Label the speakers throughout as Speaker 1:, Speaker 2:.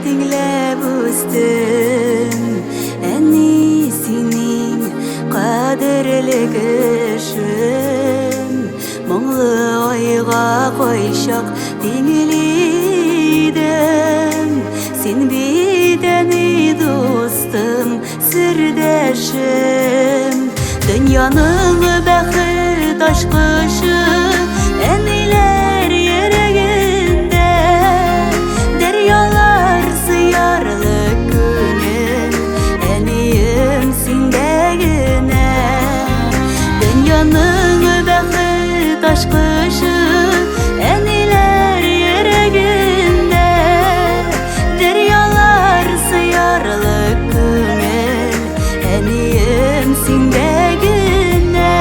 Speaker 1: Dinlep üstüm Enni senin kaderli kışın Muңлы ойға қойшақ теңеледім Сен бейдәни достым, сірдәшім Дүнияның бәхет ашқышы әнилер ерегінде Deryalar sıyarlı gönül Eniyim sindegine Dünyanın bәхет aşkışı Eniler yereginde Deryalar sıyarlı gönül Eniyim sindegine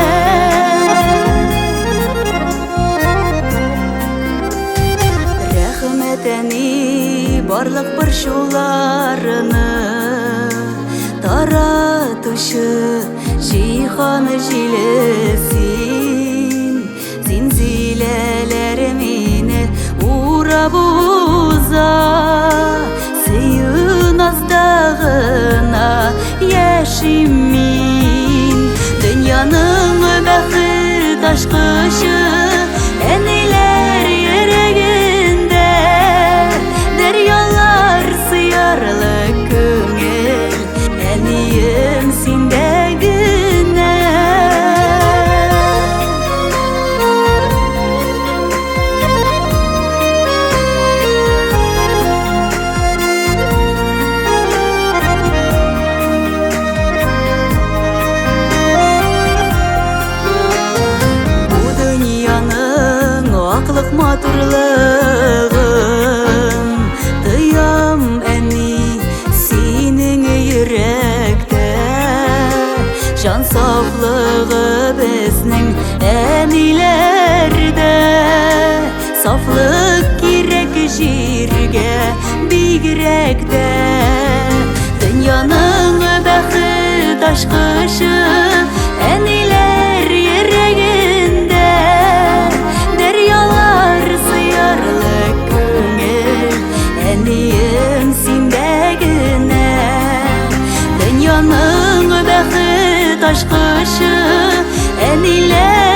Speaker 1: Рәхмәтәни барлык борчуларыны таратушы җиһан җилесин зинзиләләр мине урап уза сөю наздагына яшим мин дөньяның бәхет ашкышы әниләр ерегендә Deryalar sıyarlı көңел Әнiyim синдегіне Бу дөньяның аклык матурлыгын Тыям әни синең йөрәктә Җан сафлыгы безнең әниләрдә Сафлык кирәк җиргә бигрәк тә Дөньяның бәхет ашкышы әниләр йөрәгендә Deryalar sıyarlı көңел Әнiyim синдегіне Dünyanın бәхет ашкышы әниләр